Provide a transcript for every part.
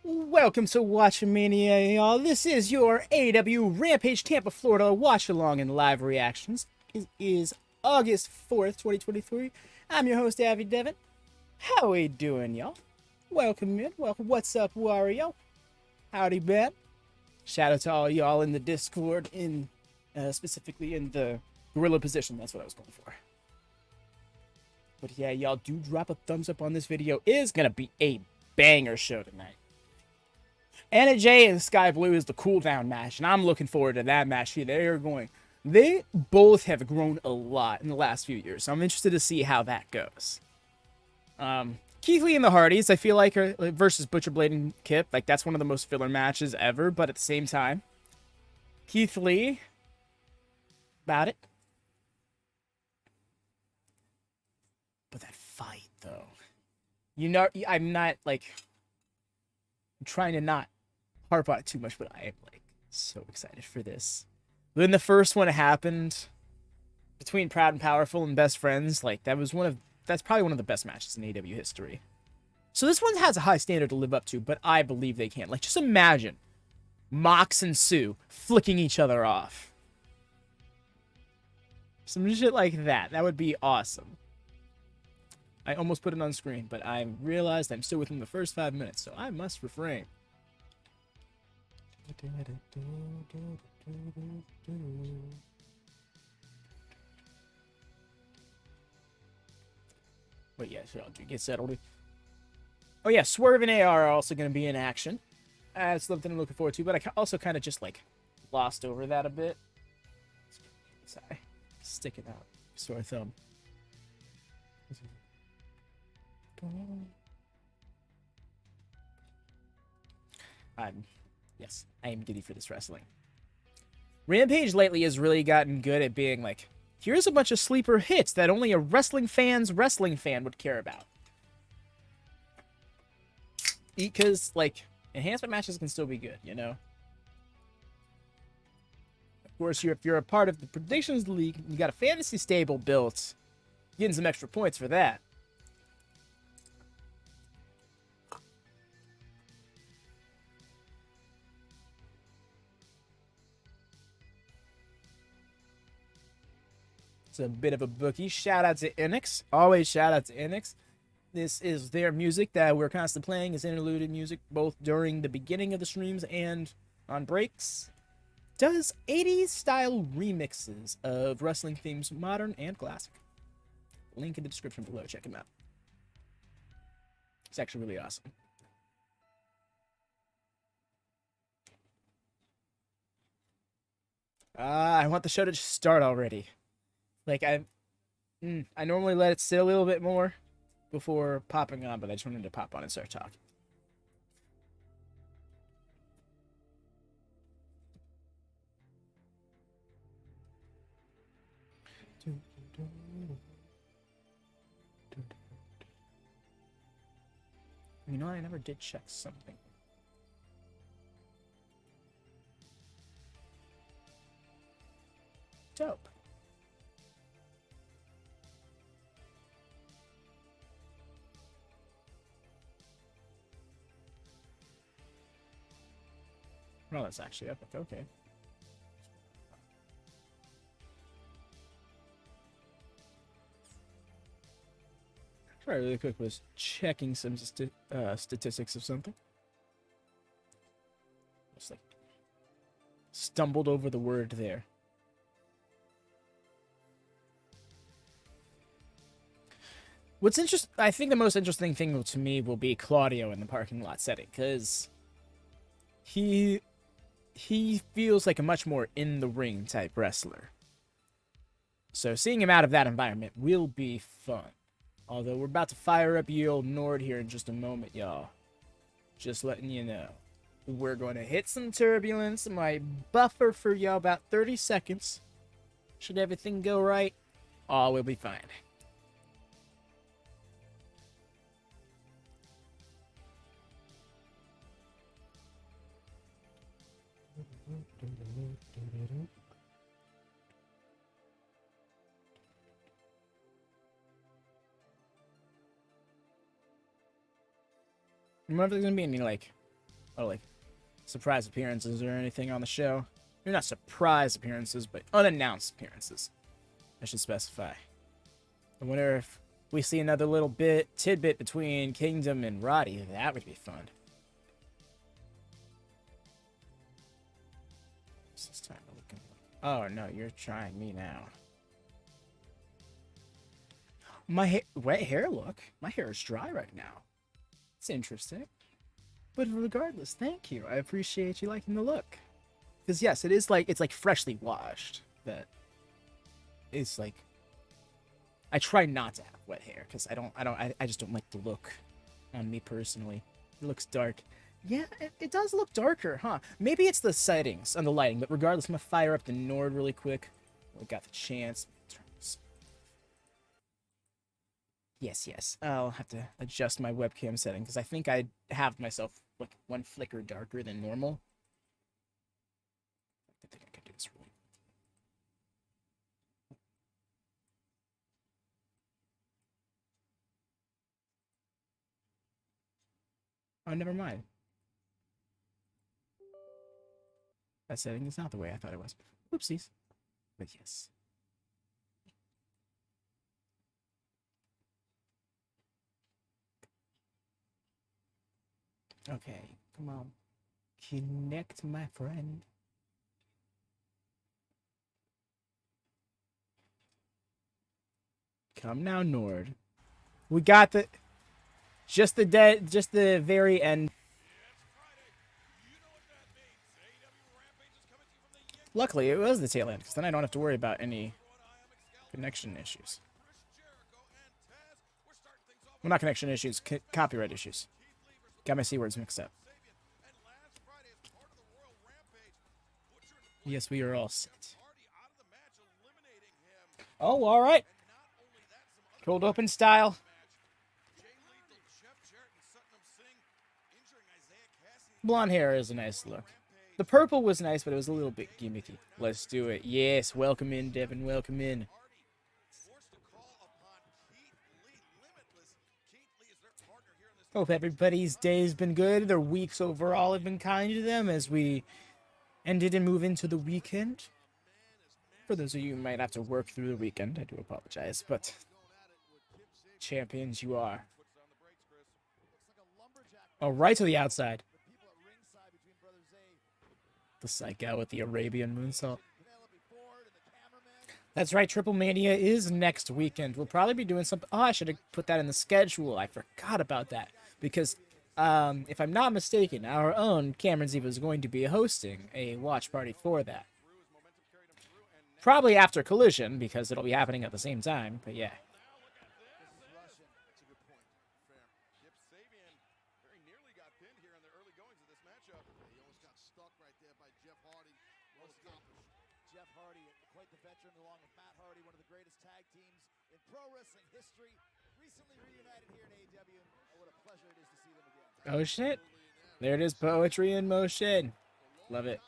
Welcome to WatchaMania, y'all. This is your AEW Rampage Tampa, Florida watch-along and live reactions. It is August 4th, 2023. I'm your host, Avi Devin. How we doing, y'all? Welcome in. Welcome. What's up, Wario? Howdy, Ben. Shout out to all y'all in the Discord, specifically in the gorilla position. That's what I was going for. But yeah, y'all do drop a thumbs up on this video. It is going to be a banger show tonight. Anna Jay and Skye Blue is the cool down match, and I'm looking forward to that match. They both have grown a lot in the last few years, so I'm interested to see how that goes. Keith Lee and the Hardys, I feel like, are versus Butcher Blade and Kip, like that's one of the most filler matches ever. But at the same time, Keith Lee, about it. But that fight, though, I'm not like trying to not harp on it too much, but I am like so excited for this. When the first one happened between Proud and Powerful and Best Friends, like that's probably one of the best matches in AEW history. So this one has a high standard to live up to, but I believe they can. Like, just imagine Mox and Sue flicking each other off. Some shit like that. That would be awesome. I almost put it on screen, but I realized I'm still within the first 5 minutes, so I must refrain. But yeah, so I'll get settled. Oh yeah, Swerve and AR are also going to be in action. That's something I'm looking forward to, but I also kind of just like glossed over that a bit. Sorry, sticking out, sore thumb. Yes, I am giddy for this wrestling. Rampage lately has really gotten good at being like, here's a bunch of sleeper hits that only a wrestling fan would care about. Because, like, enhancement matches can still be good, you know? Of course, if you're a part of the Predictions League, you got a fantasy stable built, getting some extra points for that. It's a bit of a bookie. Shout out to Enix. Always shout out to Enix. This is their music that we're constantly playing as interlude music, both during the beginning of the streams and on breaks. Does 80s style remixes of wrestling themes, modern and classic. Link in the description below. Check him out. It's actually really awesome. I want the show to just start already. Like, I normally let it sit a little bit more before popping on, but I just wanted to pop on and start talking. You know, I never did check something. Dope. Oh, that's actually epic. Okay. Try really quick was checking some statistics of something. Just like stumbled over the word there. What's interesting, I think the most interesting thing to me will be Claudio in the parking lot setting, because he feels like a much more in the ring type wrestler. So seeing him out of that environment will be fun. Although we're about to fire up ye old Nord here in just a moment, y'all. Just letting you know. We're going to hit some turbulence. My buffer for y'all about 30 seconds. Should everything go right, all will be fine. I wonder if there's gonna be any like or like surprise appearances or anything on the show. They're not surprise appearances, but unannounced appearances. I should specify. I wonder if we see another little tidbit between Kingdom and Roddy. That would be fun. It's time to look. Oh no, you're trying me now. My wet hair look. My hair is dry right now. It's interesting. But regardless, thank you. I appreciate you liking the look. Because yes, it's like freshly washed. But it's like, I try not to have wet hair because I just don't like the look on me personally. It looks dark. Yeah, it does look darker, huh? Maybe it's the settings on the lighting, but regardless, I'm gonna fire up the Nord really quick. We got the chance. Yes. I'll have to adjust my webcam setting because I think I have myself like one flicker darker than normal. I think I can do this really. Oh, never mind. That setting is not the way I thought it was. Oopsies. But yes. Okay, come on. Connect, my friend. Come now, Nord. We got the... just the very end. Luckily, it was the tail end, because then I don't have to worry about any connection issues. Well, not connection issues, copyright issues. Got my C words mixed up. Yes, we are all set. Oh, all right. Cold open style. Blonde hair is a nice look. The purple was nice, but it was a little bit gimmicky. Let's do it. Yes, welcome in, Devin. Welcome in. Hope everybody's day's been good. Their weeks overall have been kind to them as we ended and move into the weekend. For those of you who might have to work through the weekend, I do apologize, but champions you are. Oh, right to the outside. The psych out with the Arabian moonsault. That's right, Triple Mania is next weekend. We'll probably be doing something. Oh, I should have put that in the schedule. I forgot about that. Because, if I'm not mistaken, our own Cameron Ziva is going to be hosting a watch party for that. Probably after Collision, because it'll be happening at the same time. But yeah. Oh shit. There it is, poetry in motion. Love it.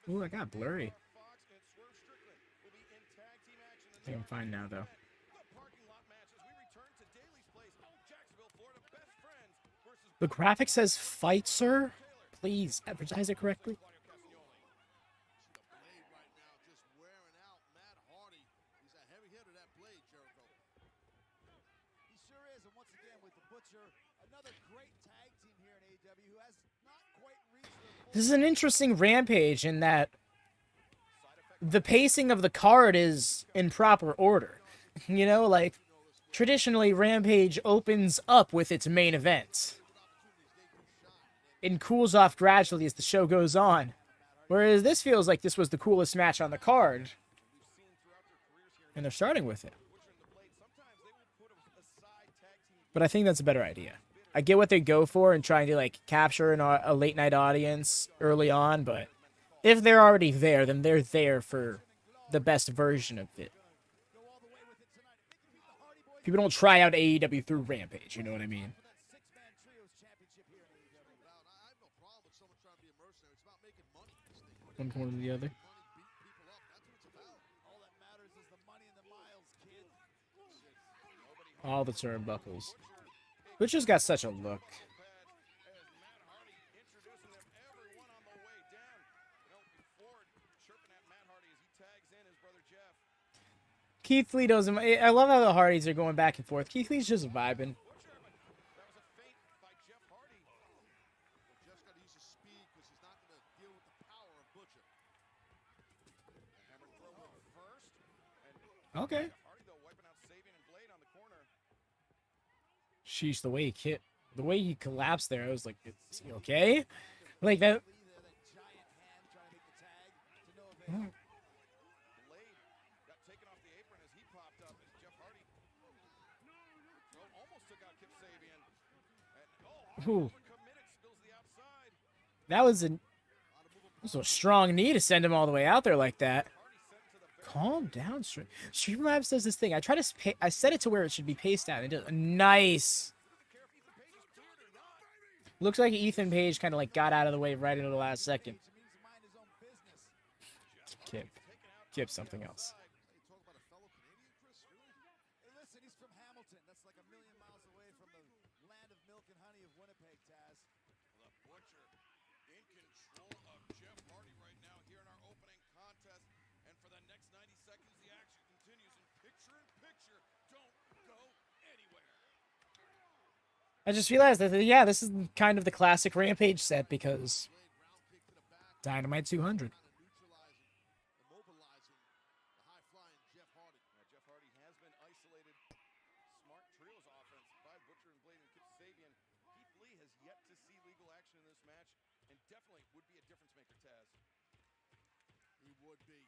Ooh, I got blurry. I think I'm fine now, though. The graphic says fight, sir. Please advertise it correctly. This is an interesting Rampage in that the pacing of the card is in proper order. You know, like, traditionally Rampage opens up with its main event and cools off gradually as the show goes on. Whereas this feels like this was the coolest match on the card. And they're starting with it. But I think that's a better idea. I get what they go for and trying to, like, capture a late night audience early on, but if they're already there, then they're there for the best version of it. People don't try out AEW through Rampage, you know what I mean? one corner to the other. All the turnbuckles. Butcher's got such a look. Keith Lee doesn't. I love how the Hardys are going back and forth. Keith Lee's just vibing. Okay. Sheesh, the way he collapsed there, I was like, is he okay? Like that. Ooh. That was a strong knee to send him all the way out there like that. Calm down, Streamlabs does this thing. I set it to where it should be paced out. It does nice. Looks like Ethan Page kind of like got out of the way right into the last second. Kip something else. I just realized that, yeah, this is kind of the classic Rampage set because Dynamite 200. Jeff Hardy has been isolated. Smart trios offense by Butcher and Blade and Kip Sabian. Keith Lee has yet to see legal action in this match and definitely would be a difference maker, Taz. He would be.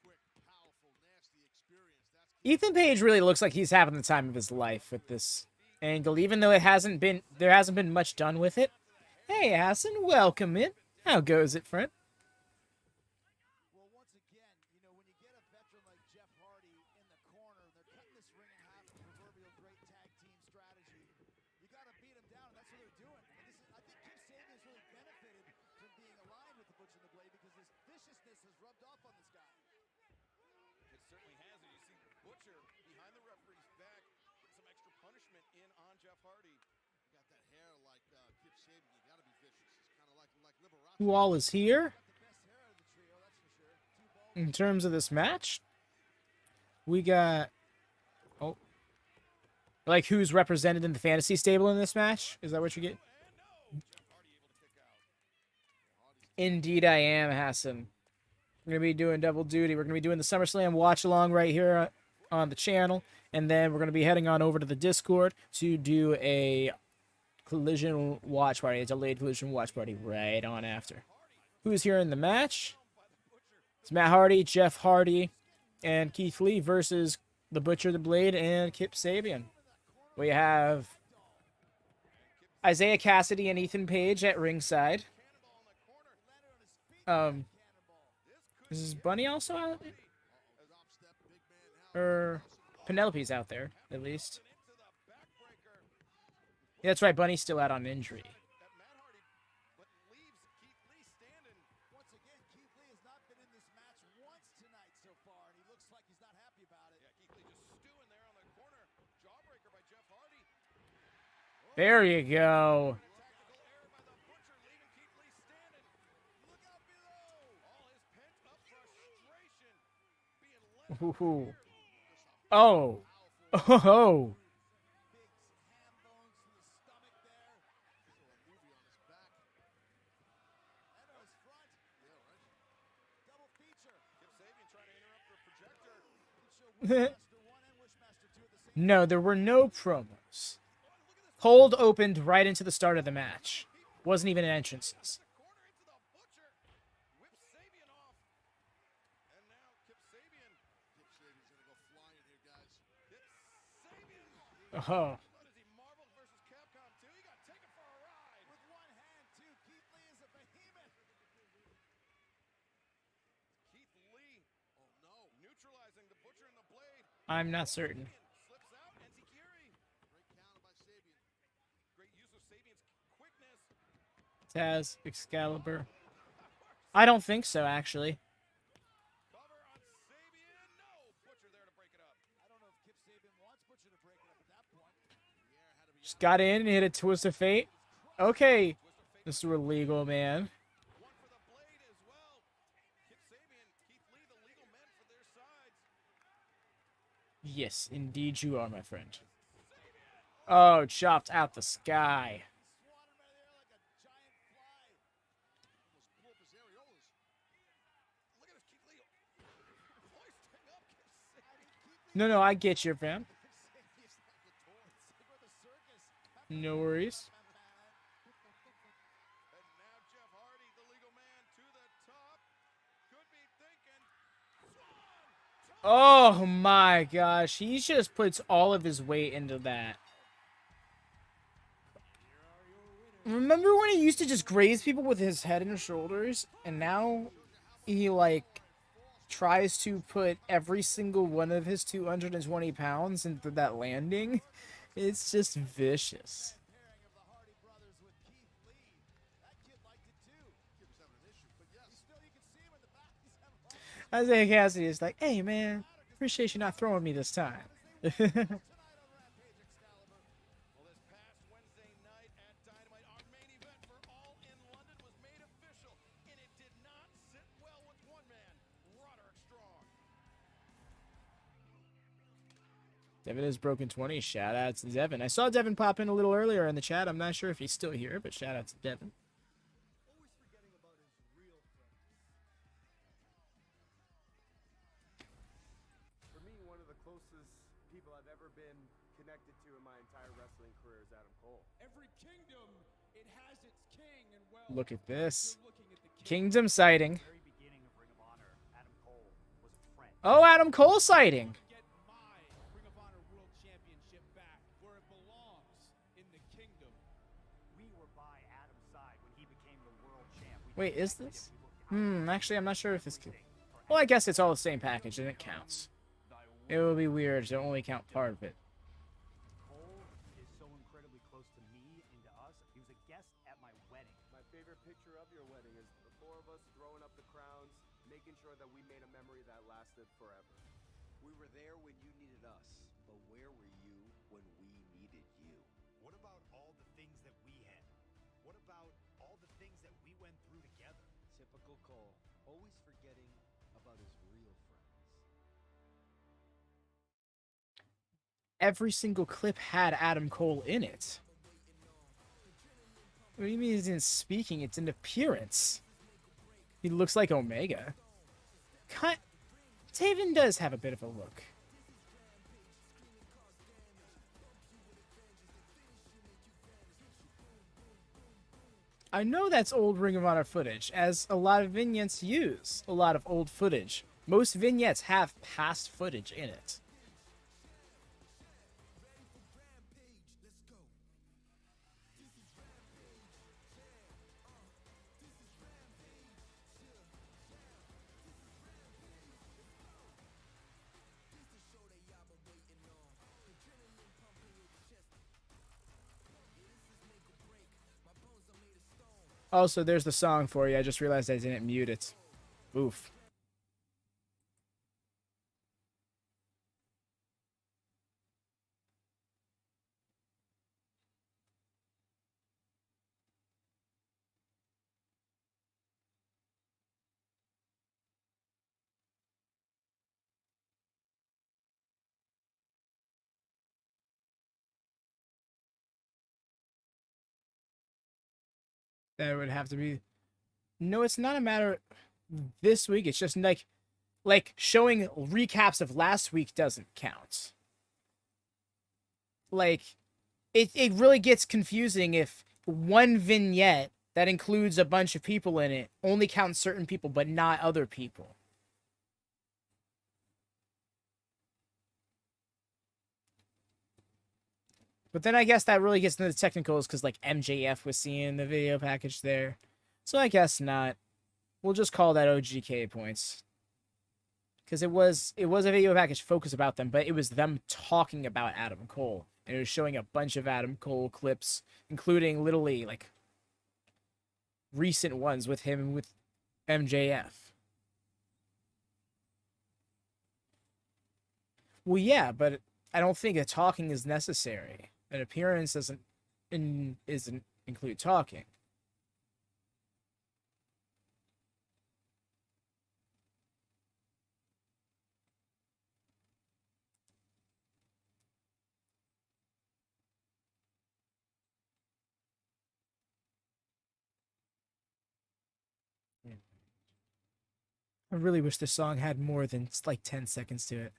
Quick, powerful, nasty experience. Ethan Page really looks like he's having the time of his life with this angle, even though there hasn't been much done with it. Hey, Hassan, welcome in. How goes it, friend? Well, once again, you know, when you get a veteran like Jeff Hardy in the corner, they're cutting this ring in half, the proverbial great tag team strategy. You got to beat him down, and that's what they're doing. And I think Kip Sabian's really benefited from being aligned with the Butcher and the Blade because this viciousness has rubbed off on this guy. It certainly has. And you see Butcher behind the referee's back, put some extra punishment in on Jeff Hardy. You got that hair like Kip Sabian. You got to be vicious. It's kind of like Liberace. Who all is here? In terms of this match, we got like who's represented in the fantasy stable in this match? Is that what you get? Indeed, I am, Hassan. We're gonna be doing double duty. We're gonna be doing the SummerSlam watch along right here on the channel, and then we're gonna be heading on over to the Discord to do a collision watch party, a delayed collision watch party right on after. Who's here in the match? It's Matt Hardy, Jeff Hardy, and Keith Lee versus the Butcher, the Blade, and Kip Sabian. We have Isaiah Cassidy and Ethan Page at ringside. Is Bunny also out? Or Penelope's out there, at least. Yeah, that's right, Bunny's still out on injury. There you go. Ooh. Oh. Oh. No, there were no promos. Hold opened right into the start of the match. Wasn't even entrances. Oh. I'm not certain. Taz, Excalibur. I don't think so, actually. Cover on Sabian. No. Butcher there to break it up. I don't know if Kip Sabian wants Butcher to break it up at that point. Just got in and hit a twist of fate. Okay. This is illegal, man. One for the blade as well. Kip Sabian, Keith Lee, the legal men for their sides. Yes, indeed you are, my friend. Oh, chopped out the sky. Swatted right there like a giant fly. Almost blew up his areolas. Look at this, Keith Lee. Hoisting up Kip Sabian. No, I get you, fam. It's like the toys. It's like the circus. No worries. And now Jeff Hardy, the legal man, to the top. Could be thinking. Swan! Oh my gosh, he just puts all of his weight into that. Remember when he used to just graze people with his head and shoulders, and now he like tries to put every single one of his 220 pounds into that landing? It's just vicious. Pairing of the Hardy brothers with Keith Lee. That kid liked it too. Kip was having an issue, but yes. You can see him in the back. He's having fun. Isaiah Cassidy is like, hey man, appreciate you not throwing me this time. Tonight on Rampage Excalibur. Well, this past Wednesday night at Dynamite, our main event for All in London was made official, and it did not sit well with one man, Roderick Strong. Devin has broken 20. Shout out to Devin. I saw Devin pop in a little earlier in the chat. I'm not sure if he's still here, but shout out to Devin. Always forgetting about his real friends. For me, one of the closest people I've ever been connected to in my entire wrestling career is Adam Cole. Every kingdom, it has its king, and well, Look at this. you're looking at the king. Kingdom sighting. Very beginning of Ring of Honor, Adam Cole was a friend. Oh, Adam Cole sighting. Get my Ring of Honor World Championship back where it belongs, in the kingdom. We were by Adam's side when he became the world champ. Wait, is this? Actually, I'm not sure if this could... Well, I guess it's all the same package, and it counts. It would be weird to only count part of it. Cole is so incredibly close to me and to us. He was a guest at my wedding. My favorite picture of your wedding is the four of us throwing up the crowns, making sure that we made a memory that lasted forever. We were there when you needed us, but where were you when we needed you? What about all the things that we had? What about all the things that we went through together? Typical Cole, always forgetting about his real friends. Every single clip had Adam Cole in it. What do you mean it's in speaking? It's in appearance. He looks like Omega. Taven does have a bit of a look. I know that's old Ring of Honor footage, as a lot of vignettes use a lot of old footage. Most vignettes have past footage in it. Also, there's the song for you. I just realized I didn't mute it. Oof. That would have to be... No, it's not a matter this week. It's just like showing recaps of last week doesn't count. Like, it really gets confusing if one vignette that includes a bunch of people in it only counts certain people but not other people. But then I guess that really gets into the technicals because like MJF was seeing the video package there. So I guess not. We'll just call that OGK points. Because it was a video package focused about them, but it was them talking about Adam Cole. And it was showing a bunch of Adam Cole clips, including literally like recent ones with him with MJF. Well, yeah, but I don't think a talking is necessary. An appearance isn't include talking. I really wish this song had more than like 10 seconds to it.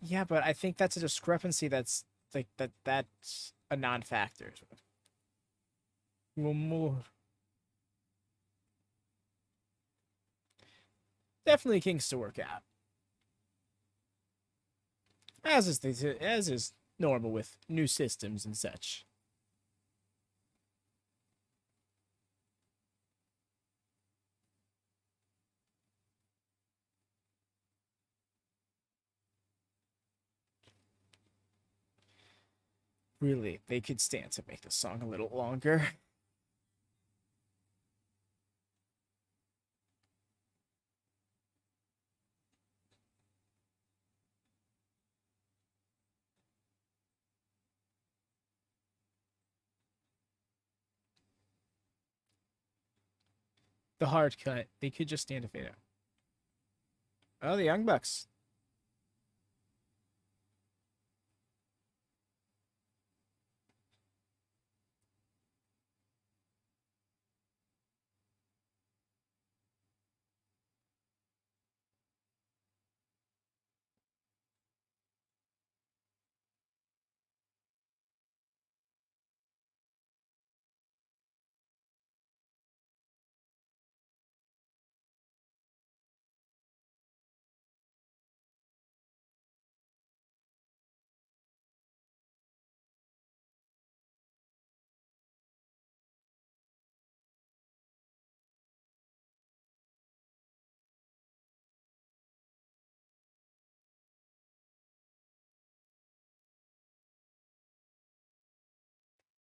Yeah, but I think that's a discrepancy that's that's a non-factor. More. Definitely kinks to work out. As is normal with new systems and such. Really, they could stand to make the song a little longer. The hard cut, they could just stand to fade out. Oh, the Young Bucks.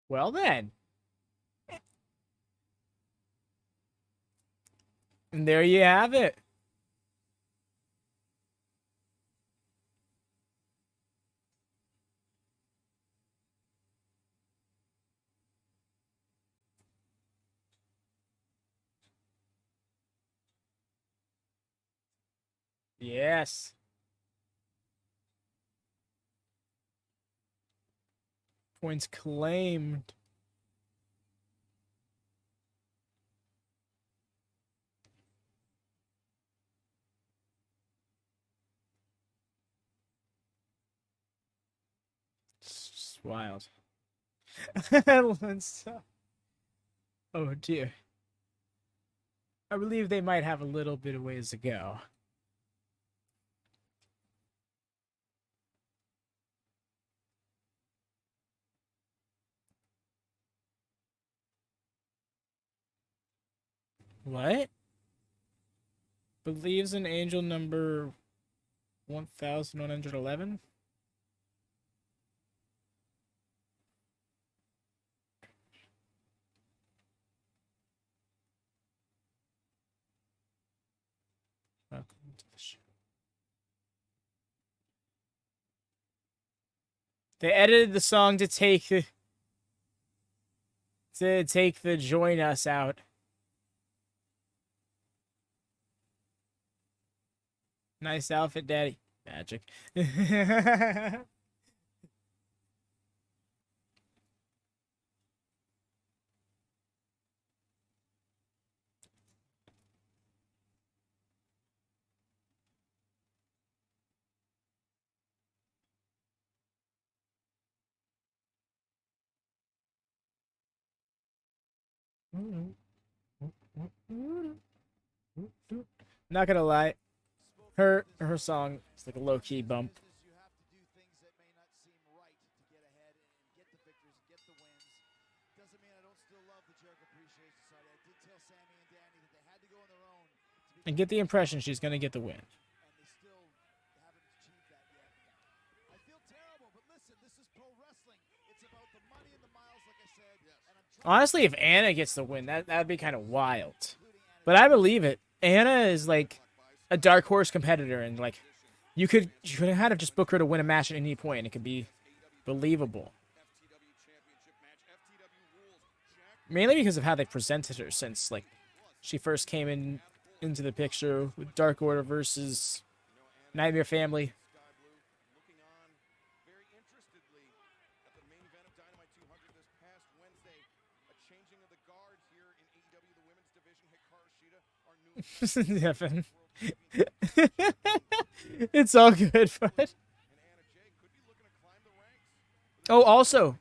Well then. And there you have it. Yes. Points claimed. It's just wild. Oh dear. I believe they might have a little bit of ways to go. What? Believes in angel number 1111? Welcome to the show. They edited the song to take the join us out. Nice outfit, Daddy. Magic. Not gonna lie, her song is like a low key bump. You have to do things that may not seem right to get ahead and get the victories, get the wins. Doesn't mean I don't still love the Jericho Appreciation Society. I did tell Sammy and Danny that they had to go on their own And get the impression she's gonna get the win. and they still haven't achieved that yet. I feel terrible, but listen, this is pro wrestling. It's about the money and the Honestly, if Anna gets the win, that'd be kind of wild. But I believe it. Anna is like a dark horse competitor, and like you could kind of just book her to win a match at any point, and it could be believable. Mainly because of how they presented her since like she first came into the picture with Dark Order versus Nightmare Family. Looking on very interestedly at the main event of Dynamite 200 this past Wednesday. A changing of the guard here in AEW, the women's division. Hikaru Shida, our new Devin. It's all good, bud. and Anna Jay could be looking to climb the ranks. Oh, also,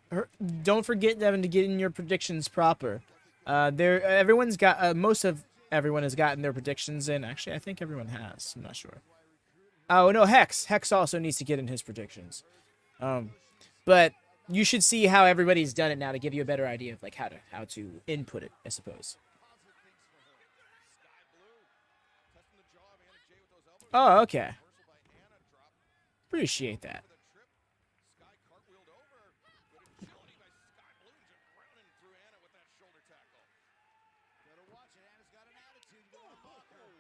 don't forget, Devin, to get in your predictions proper. Everyone's got most of everyone has gotten their predictions in. Actually, I think everyone has. I'm not sure. Oh no, Hex also needs to get in his predictions. But you should see how everybody's done it now to give you a better idea of like how to input it, I suppose. Testing the jaw of Anna Jay with those elbows. Oh, okay. Reversal by Anna, drop Appreciate that. the trip. Skye cartwheeled over. Good agility by Skye Blue, just rounding through Anna with that shoulder tackle. Better watch it. Anna's got an attitude. You don't want to block her.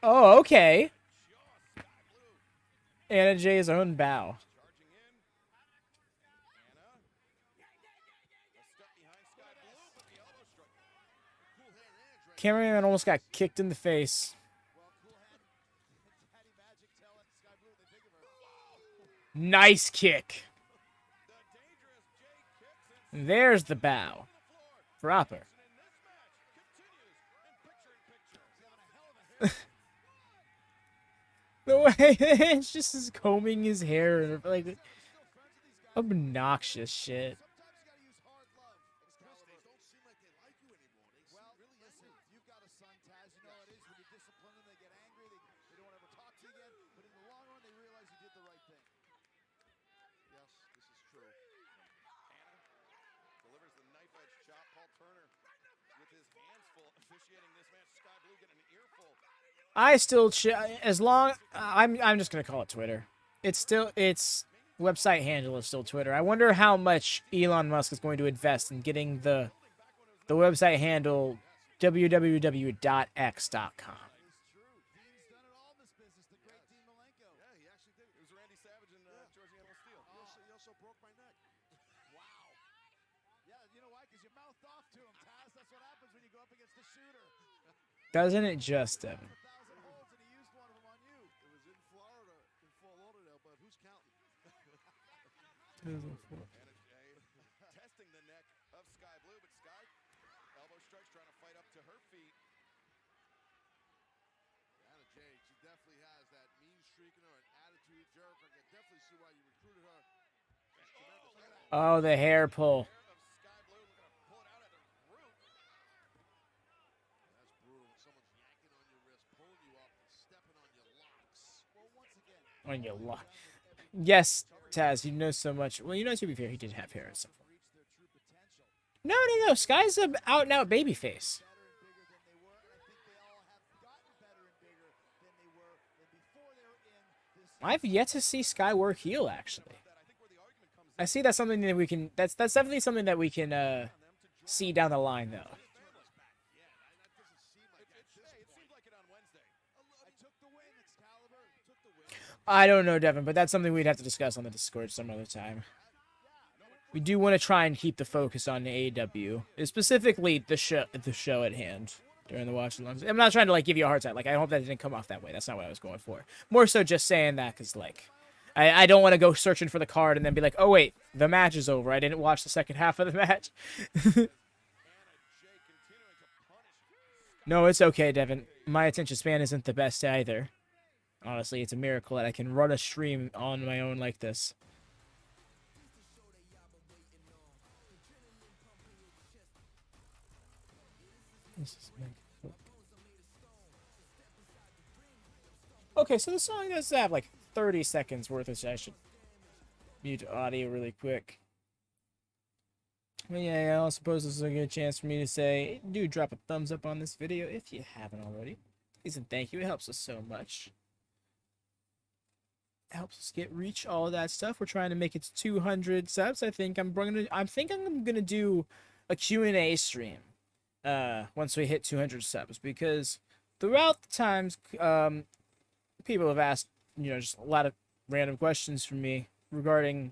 Oh, okay. Jaw, Skye Blue Anna Jay's own bow. charging in. Anna. A step behind Skye Blue, but the elbow struck. Cool hand and Cameraman almost got kicked in the face. Well, cool hand. Daddy Magic tell that Sky Blue what they think of her. Nice kick. the dangerous Jay kicks and There's the bow. Proper. in this match continues in picture in picture. The way it's just his combing his hair and like obnoxious shit. Sometimes you gotta use hard love. Excalibur. Don't seem like they like you anymore. They seem Well, really listen, you've got a son, Taz. You know how it is when you discipline them, they get angry, they don't ever talk to you again. But in the long run, they realize you did the right thing. Yes, this is true. Delivers the knife edge chop. Paul Turner with his hands full officiating this match. Skye Blue getting an earful. I still as long I'm just gonna call it Twitter. Its website handle is still Twitter. I wonder how much Elon Musk is going to invest in getting the website handle www.x.com. It's true. Dean's done it all in this business. The great Dean Malenko. Yeah, he actually did. It was Randy Savage and Georgie Animal Steel. You also broke my neck. Wow. Yeah, you know why? Because you mouthed off to him, Taz. That's what happens when you go up against the shooter. Doesn't it just, Devin? 1,000 holds and he used one of them on you. It was in Florida, in Fort Lauderdale, but who's counting? Anna Jay testing the neck of Skye Blue, but Skye elbow strikes trying to fight up to her feet. Anna Jay, she definitely has that mean streak in her, an attitude jerk. I can definitely see why you recruited her. She's tremendous. Look at that. Oh, the hair pull. Of Skye Blue looking to pull it out at the root. That's brutal when someone's yanking on your wrist, pulling you up, and stepping on your locks. Well, once again, On your lock. Yes, Taz, you know so much. Well, you know, to be fair, he did have hair at some point. reach their true potential. No. Sky's an out-and-out babyface. Better and bigger than they were, and I think they all have gotten better and bigger than they were than before they were in this. I've yet to see Sky work heel, actually. That I think where the argument comes I see that's something that we can. That's definitely something that we can see down the line, though. That doesn't seem like that. it seemed like it on Wednesday. I took the win, Excalibur. Took the win. I don't know, Devin, but that's something we'd have to discuss on the Discord some other time. We do want to try and keep the focus on AEW, specifically the show at hand during the Watchalongs. I'm not trying to like give you a hard time. Like, I hope that didn't come off that way. That's not what I was going for. More so just saying that because like I don't want to go searching for the card and then be like, oh wait, the match is over. I didn't watch the second half of the match. No, it's okay, Devin. My attention span isn't the best either. Honestly, it's a miracle that I can run a stream on my own like this. Okay, so the song does have like 30 seconds worth of I should mute audio really quick. But yeah, I suppose this is a good chance for me to say, do drop a thumbs up on this video if you haven't already. Please and thank you, it helps us so much. helps us get reach, all of that stuff. We're trying to make it to 200 subs. I think I'm gonna do a Q&A stream once we hit 200 subs, because throughout the times people have asked, just a lot of random questions from me regarding,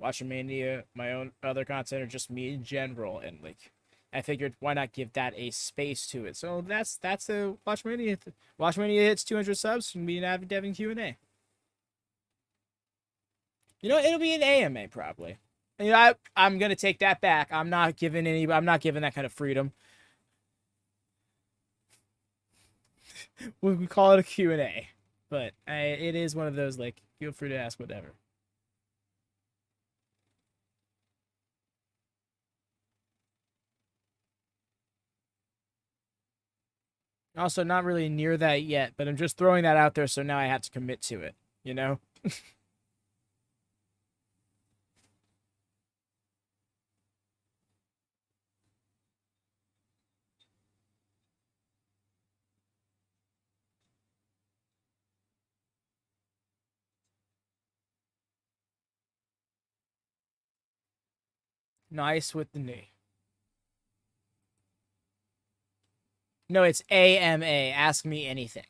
WatchaMania, my own other content, or just me in general, and like I figured why not give that a space to it. So that's a WatchaMania. WatchaMania hits 200 subs, and be an Avid Devin Q&A. It'll be an AMA probably. I'm gonna take that back. I'm not giving that kind of freedom. We call it a Q&A, but it is one of those, like, feel free to ask whatever. Also, not really near that yet, but I'm just throwing that out there, so now I have to commit to it, Nice with the knee. No, it's AMA. Ask me anything.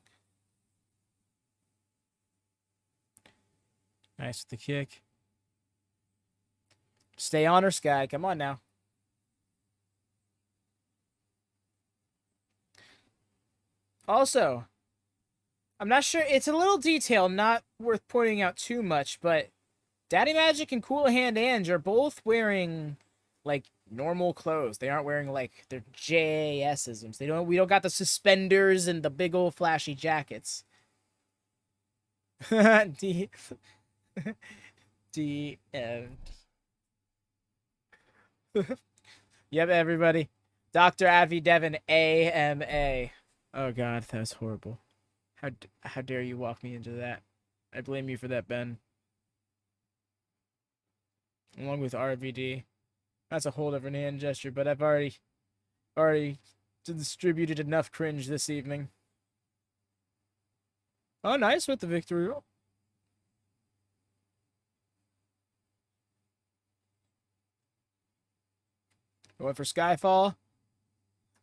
Nice with the kick. Stay on her, Skye. Come on now. Also, I'm not sure. It's a little detail, not worth pointing out too much, but Daddy Magic and Cool Hand Ange are both wearing, like, normal clothes. They aren't wearing, like, their JAS-isms. We don't got the suspenders and the big old flashy jackets. D M. Yep, everybody. Dr. Avi Devin AMA. Oh god, that was horrible. How dare you walk me into that? I blame you for that, Ben. Along with RVD. That's a whole different hand gesture, but I've already distributed enough cringe this evening. Oh, nice with the victory roll. Going for Skyfall.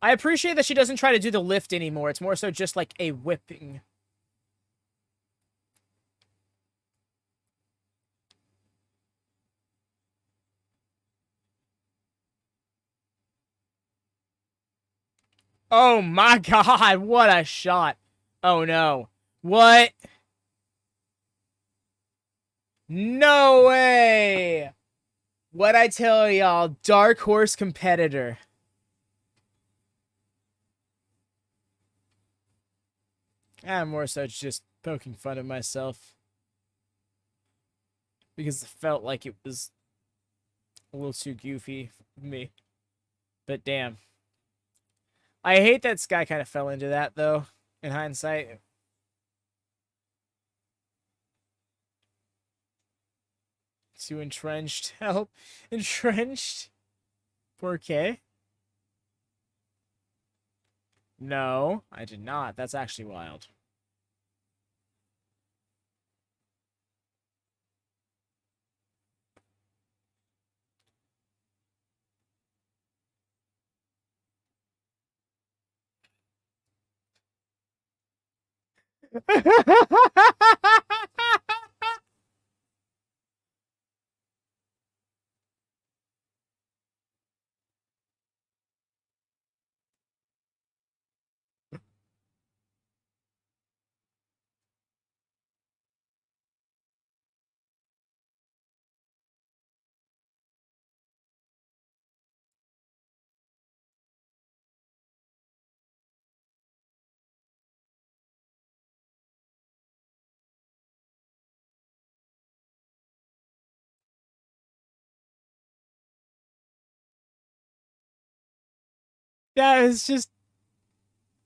I appreciate that she doesn't try to do the lift anymore. It's more so just like a whipping. Oh my god, what a shot. Oh no. What? No way. What I tell y'all, dark horse competitor. I'm more so just poking fun at myself, because it felt like it was a little too goofy for me. But damn. I hate that Skye kind of fell into that, though, in hindsight. Too entrenched. Help. Entrenched? 4K? No, I did not. That's actually wild.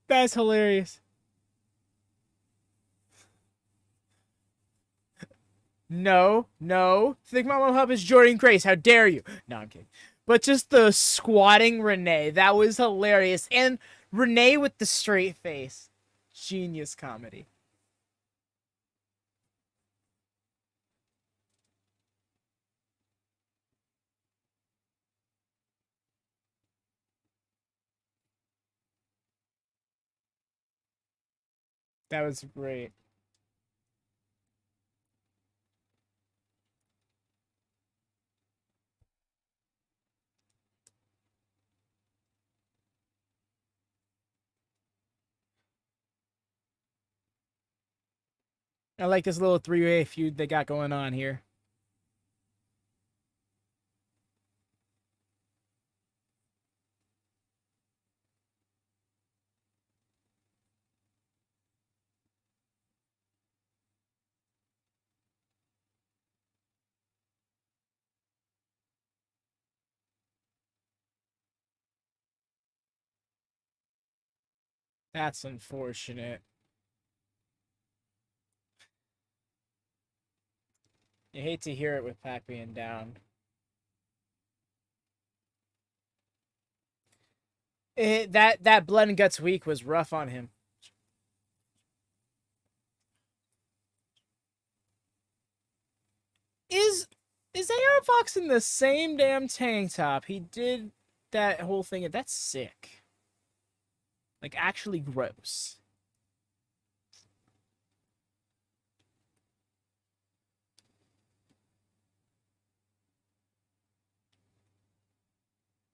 That's hilarious. No. Think my mom hub is Jordan Grace. How dare you? No, I'm kidding. But just the squatting Renee, that was hilarious. And Renee with the straight face. Genius comedy. That was great. I like this little three-way feud they got going on here. That's unfortunate. You hate to hear it with Pac being down. That blood and guts week was rough on him. Is AR Fox in the same damn tank top? He did that whole thing. That's sick. Like, actually gross.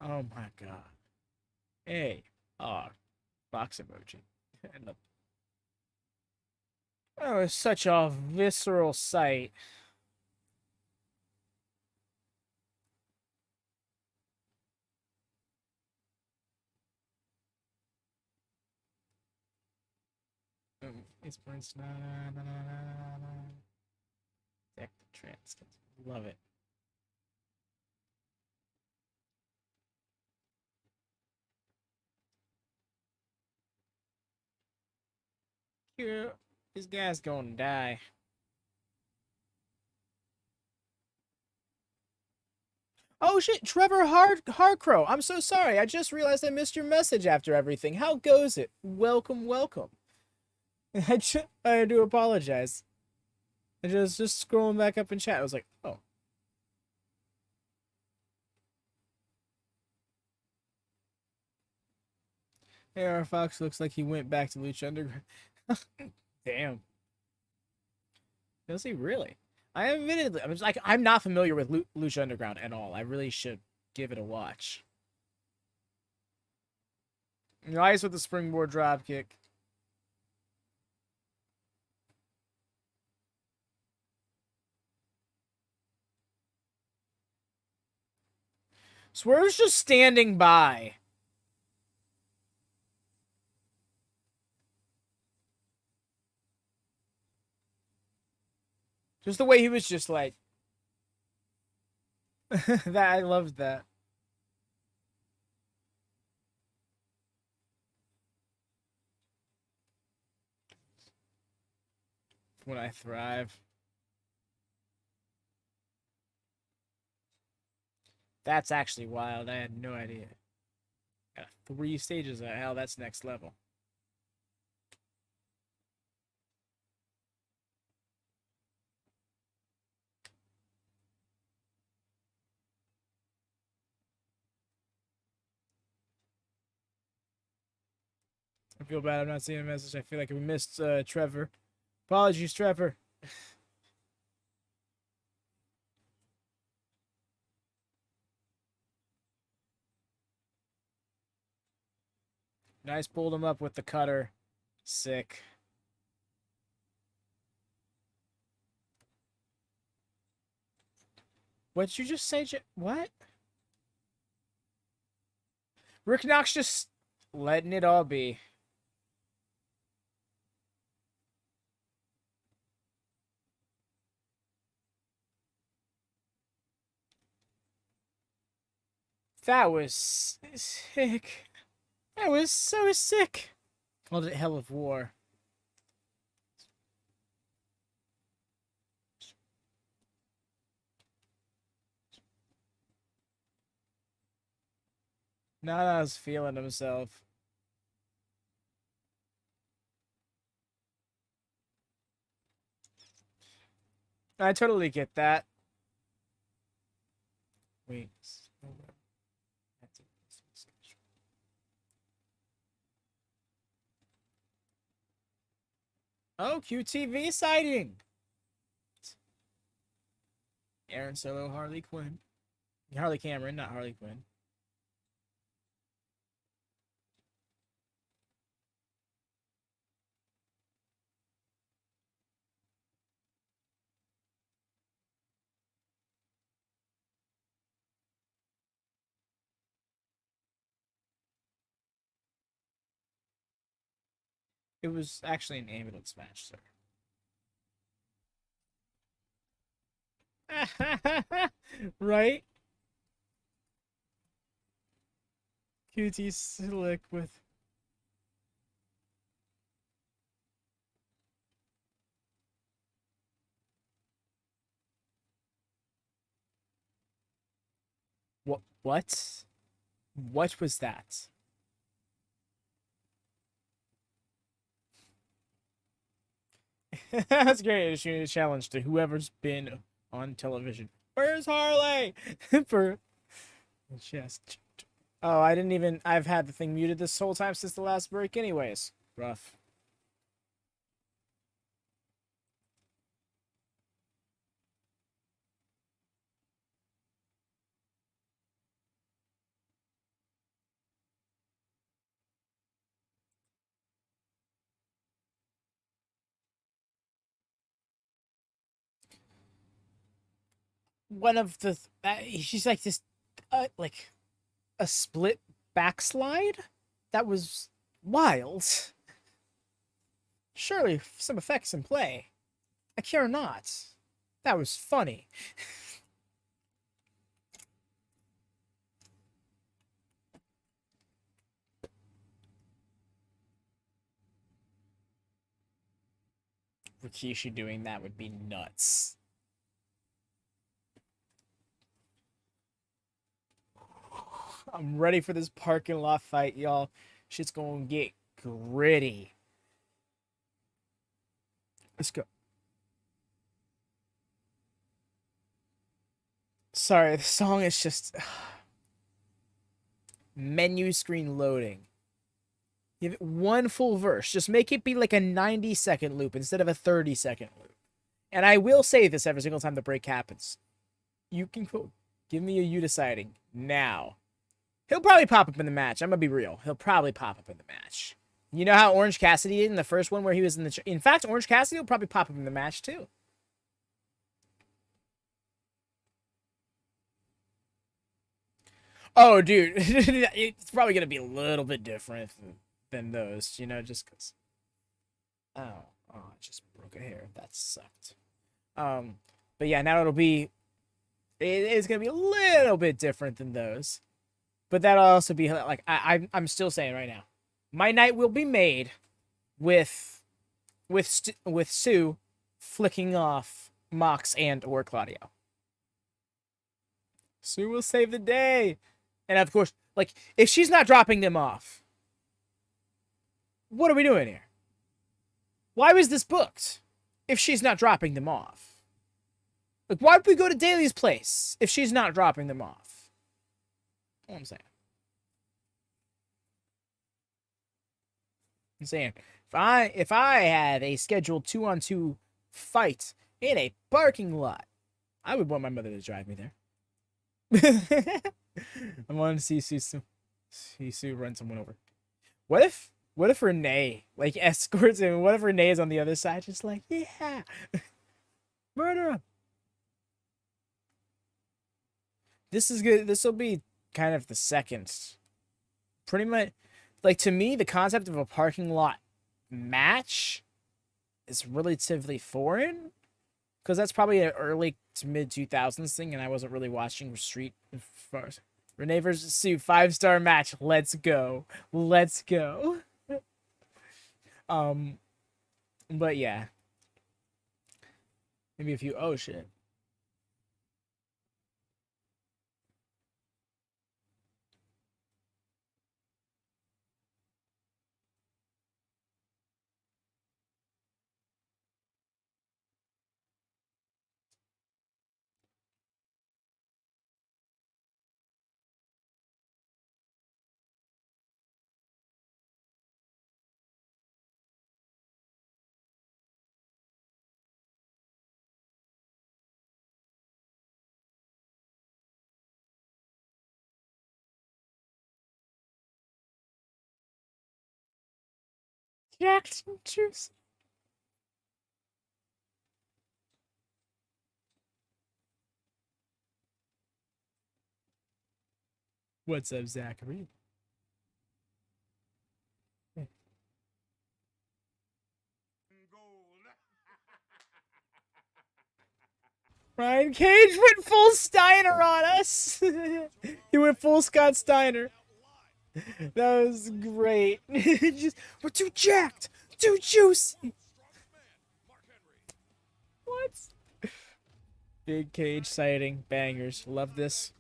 Oh my god. Fox emoji. That was such a visceral sight. It's Prince. Deck the Trent. Love it. Here, this guy's gonna die. Oh shit, Trevor Hardcrow. I'm so sorry. I just realized I missed your message after everything. How goes it? Welcome, welcome. I do apologize. I just scrolling back up in chat. I was like, oh. AR Fox looks like he went back to Lucha Underground. Damn. Does he really? I'm not familiar with Lucha Underground at all. I really should give it a watch. Nice with the springboard drop kick. Swerve's just standing by. Just the way he was just like... that I loved that. When I thrive. That's actually wild. I had no idea. Got 3 stages of hell. That's next level. I feel bad I'm not seeing a message. I feel like we missed Trevor. Apologies, Trevor. Nice, pulled him up with the cutter. Sick. What'd you just say? What? Rick Knox just letting it all be. That was sick. That was so sick. Called it Hell of War. Nana's feeling himself. I totally get that. Wait. Oh, QTV sighting. Aaron Solo, Harley Quinn. Harley Cameron, not Harley Quinn. It was actually an ambulance match, sir. Right? QT slick with. What? What? What was that? That's great. Issuing a challenge to whoever's been on television. Where's Harley? For just. Oh, I didn't even. I've had the thing muted this whole time since the last break, anyways. Rough. One of the. She's like this. Like a split backslide? That was wild. Surely some effects in play. I care not. That was funny. Rikishi doing that would be nuts. I'm ready for this parking lot fight, y'all. Shit's gonna get gritty. Let's go. Sorry, the song is just menu screen loading. Give it one full verse. Just make it be like a 90-second loop instead of a 30-second loop. And I will say this every single time the break happens. You can quote, give me a you deciding now. He'll probably pop up in the match. I'm gonna be real. He'll probably pop up in the match. You know how Orange Cassidy did in the first one where he was in the... In fact, Orange Cassidy will probably pop up in the match too. Oh, dude. It's probably gonna be a little bit different than those, you know, just because... Oh, I just broke a hair. That sucked. But yeah, now it'll be... It's gonna be a little bit different than those. But that'll also be like I'm still saying right now, my night will be made with Sue flicking off Mox and or Claudio. Sue will save the day, and of course, like if she's not dropping them off, what are we doing here? Why was this booked if she's not dropping them off? Like why would we go to Daly's place if she's not dropping them off? What I'm saying. If I had a scheduled 2-on-2 fight in a parking lot, I would want my mother to drive me there. I want to see Sue run someone over. What if Renee like escorts him? What if Renee is on the other side, just like yeah, murder him? This is good. This will be kind of the second, pretty much, like to me, the concept of a parking lot match is relatively foreign, because that's probably an early to mid 2000s thing, and I wasn't really watching Street first. Renee versus Sue 5-star match. Let's go. Let's go. But yeah, maybe a few. Oh shit. Jacked juice. What's up, Zachary? Ryan Cage went full Steiner on us. He went full Scott Steiner. That was great. Just, we're too jacked, too juicy. What? Big Cage sighting, bangers. Love this.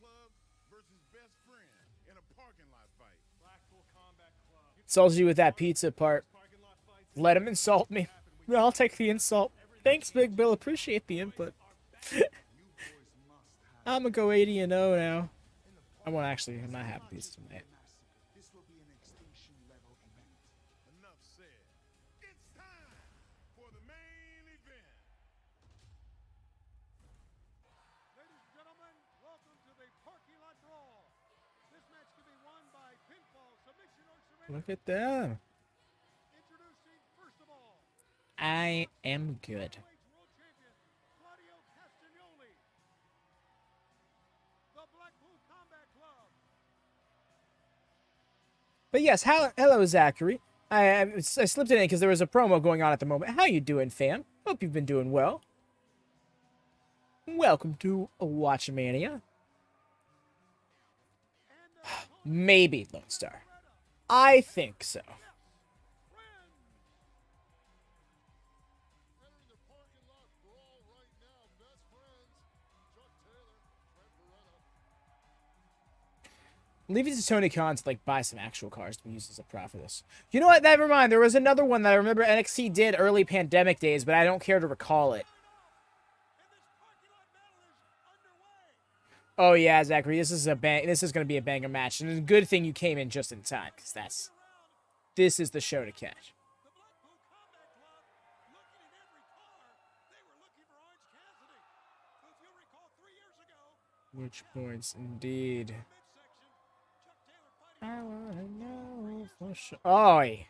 Insults you with that pizza part. Let him insult me. I'll take the insult. Thanks, Big Bill. Appreciate the input. I'm gonna go 80-0 now. I'm not having pizza tonight. Enough said. It's time for the main event. Ladies and gentlemen, welcome to the parking lot brawl. This match can be won by pinfall, submission, or surrender. Look at them. Introducing, first of all, I am good. World Champion Claudio Castagnoli. The Blackpool Combat Club. But yes, hello, Zachary. I slipped it in because there was a promo going on at the moment. How you doing, fam? Hope you've been doing well. Welcome to WatchMania. Maybe Lone Star. I think so. Entering the parking lot brawl right now. Best friends, Chuck Taylor, Trent Beretta. Leave it to Tony Khan to like buy some actual cars to be used as a prop for this. You know what? Never mind. There was another one that I remember NXT did early pandemic days, but I don't care to recall it. Oh yeah, Zachary, this is going to be a banger match, and it's a good thing you came in just in time, because this is the show to catch. Which points, indeed. I wanna know for sure. Oi.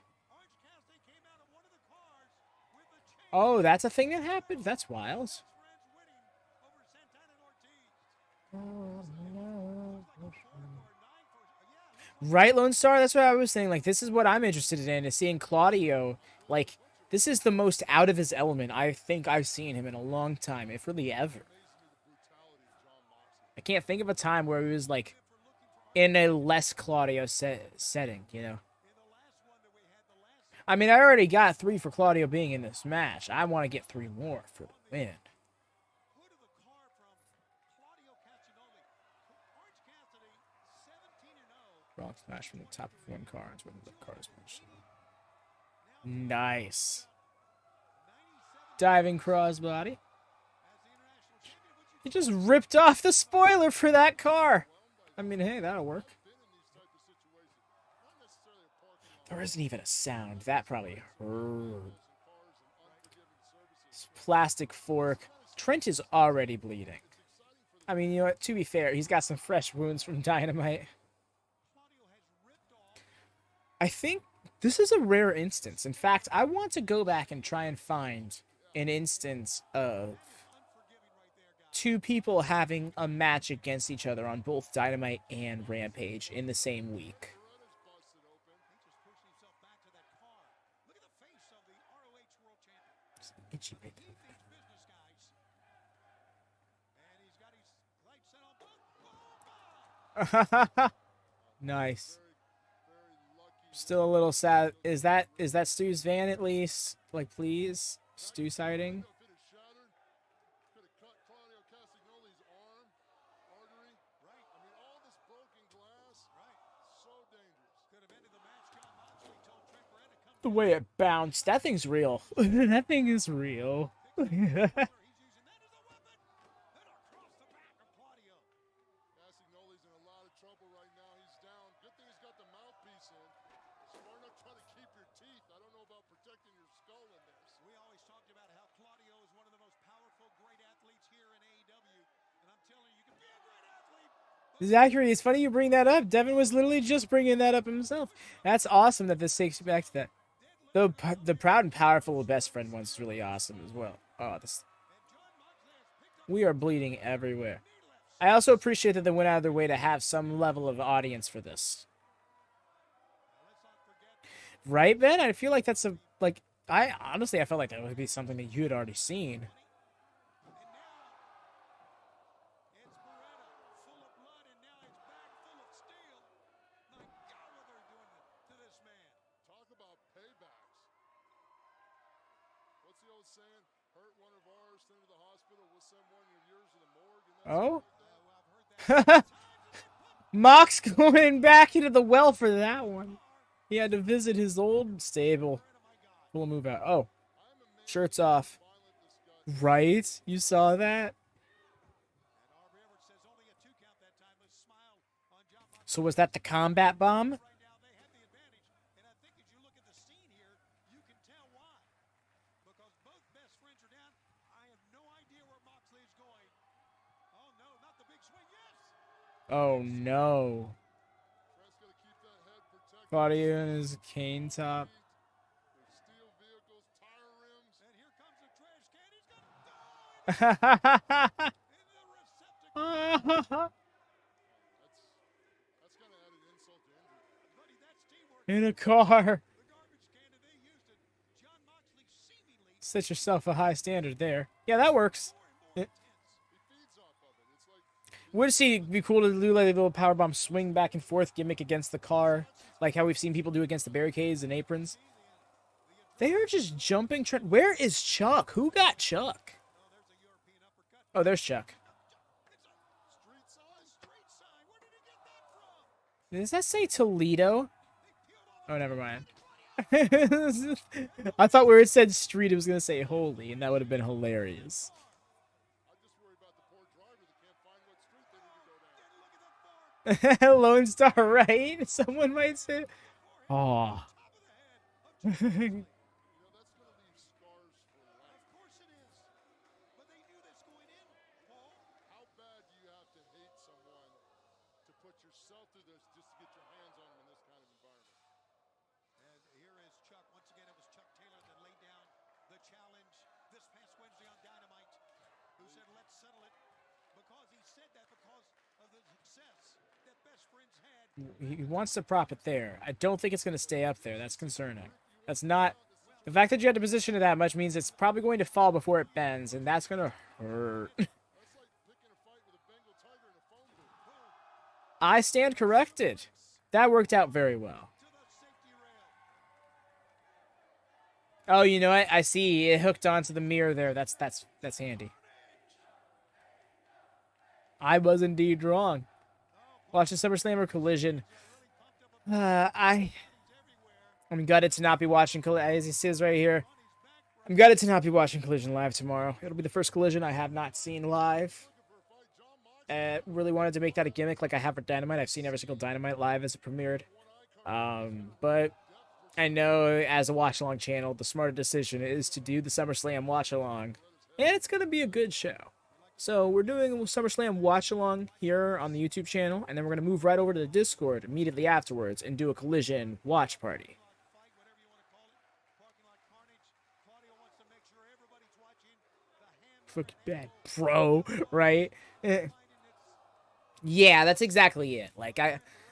Oh, that's a thing that happened? That's wild. Right, Lone Star? That's what I was saying. Like, this is what I'm interested in, is seeing Claudio. Like, this is the most out of his element I think I've seen him in a long time, if really ever. I can't think of a time where he was, like, in a less Claudio setting, you know? I mean, I already got 3 for Claudio being in this match. I want to get 3 more for the win. Rock smash from the top of one car into another car's match. Nice. Diving crossbody. He just ripped off the spoiler for that car. I mean, hey, that'll work. There isn't even a sound. That probably hurt. This plastic fork. Trent is already bleeding. I mean, you know what? To be fair, he's got some fresh wounds from Dynamite. I think this is a rare instance. In fact, I want to go back and try and find an instance of 2 people having a match against each other on both Dynamite and Rampage in the same week. Itchy right there. Nice. Still a little sad. Is that Stu's van at least? Like, please, Stu sighting. Could have cut Claudio Castagnoli's arm, artery. Right. I mean, all this broken glass. Right. So dangerous. Could have ended the match. John Moxley told Trent Beretta to come. The way it bounced. That thing's real. That thing is real. He's using that as a weapon. And across the back of Claudio. Castagnoli's in a lot of trouble right now. He's down. Good thing he's got the mouthpiece in. Smart enough trying to keep your teeth. I don't know about protecting your skull in this. We always talked about how Claudio is one of the most powerful, great athletes here in AEW. And I'm telling you, you can be a great athlete. Zachary, it's funny you bring that up. Devin was literally just bringing that up himself. That's awesome that this takes you back to that. Deadlift The proud and powerful best friend one's really awesome as well. Oh, this. We are bleeding everywhere. I also appreciate that they went out of their way to have some level of audience for this. Right, Ben? I feel like that's I honestly, I felt like that would be something that you had already seen. Talk about paybacks. What's the old saying? Hurt one of ours, send to the hospital, we'll send one of yours to the morgue. And that's Oh? Mox going back into the well for that one. He had to visit his old stable. We'll move out. Oh. Shirts off. Right? You saw that? So was that the combat bomb? Oh no. Claudio in his cane top. In a car. Set yourself a high standard there. Yeah, that works. Would see be cool to do like a little powerbomb swing back and forth gimmick against the car, like how we've seen people do against the barricades and aprons. They are just jumping. Where is Chuck? Who got Chuck? Oh, there's Chuck. Does that say Toledo? Oh, never mind. I thought where it said street, it was gonna say holy, and that would have been hilarious. Lone Star, right? Someone might say. Oh. He wants to prop it there. I don't think it's going to stay up there. That's concerning. That's not... The fact that you had to position it that much means it's probably going to fall before it bends, and that's going to hurt. I stand corrected. That worked out very well. Oh, you know what? I see. It hooked onto the mirror there. That's handy. I was indeed wrong. Watching SummerSlam or Collision. I'm gutted to not be watching Collision. As he says right here, I'm gutted to not be watching Collision live tomorrow. It'll be the first Collision I have not seen live. Really wanted to make that a gimmick like I have for Dynamite. I've seen every single Dynamite live as it premiered. But I know as a watch-along channel, the smarter decision is to do the SummerSlam watch-along. And it's going to be a good show. So we're doing a SummerSlam watch-along here on the YouTube channel, and then we're going to move right over to the Discord immediately afterwards and do a Collision watch party. Fucking bad, bro, right? Yeah, that's exactly it.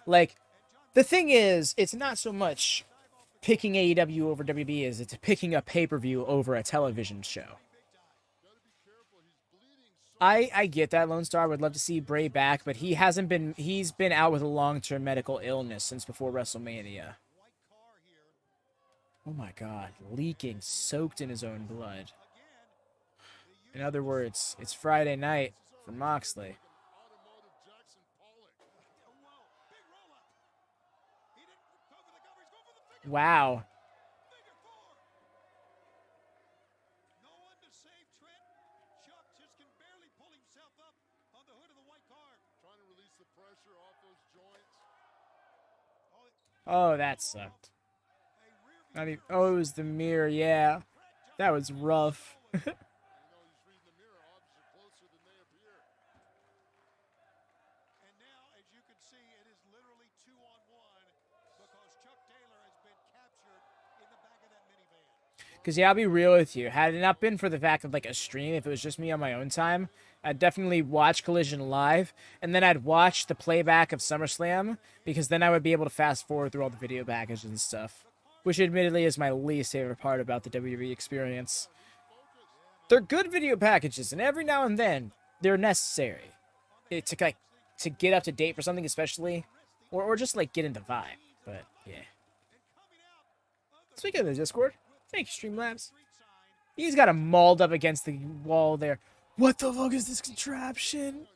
The thing is, it's not so much picking AEW over WB as it's picking a pay-per-view over a television show. I get that, Lone Star. Would love to see Bray back, but he's been out with a long-term medical illness since before WrestleMania. Oh my god, leaking, soaked in his own blood. In other words, it's Friday night for Moxley. Wow. Oh, that sucked. Oh, it was the mirror, yeah. That was rough. Because, yeah, I'll be real with you. Had it not been for the fact of, like, a stream, if it was just me on my own time, I'd definitely watch Collision live, and then I'd watch the playback of SummerSlam, because then I would be able to fast forward through all the video packages and stuff. Which, admittedly, is my least favorite part about the WWE experience. They're good video packages, and every now and then, they're necessary. To get up to date for something, especially, or just, like, get in the vibe. But, yeah. Speaking of the Discord, thank you, Streamlabs. He's got him mauled up against the wall there. What the fuck is this contraption?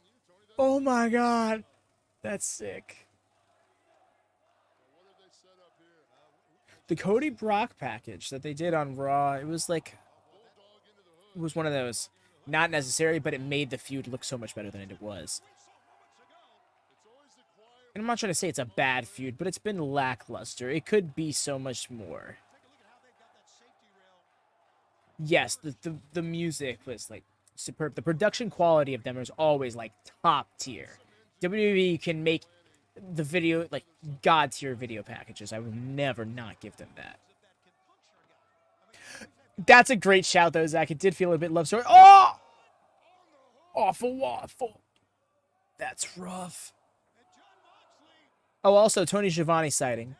Oh my god. That's sick. The Cody Brock package that they did on Raw, it was like... It was one of those. Not necessary, but it made the feud look so much better than it was. And I'm not trying to say it's a bad feud, but it's been lackluster. It could be so much more. Yes, the music was, like, superb. The production quality of them is always, like, top tier. WWE can make the video, like, god tier video packages. I will never not give them that. That's a great shout, though, Zach. It did feel a bit love story. Oh! Awful waffle. That's rough. Oh, also, Tony Schiavone sighting.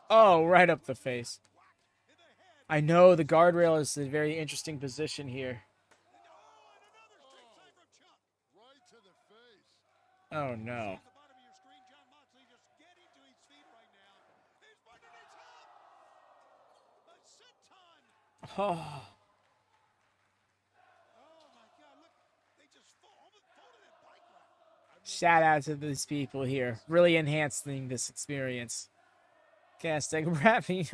Oh, right up the face. I know the guardrail is a very interesting position here. Oh, no. Oh. Shout out to these people here. Really enhancing this experience. Castagnoli rapping.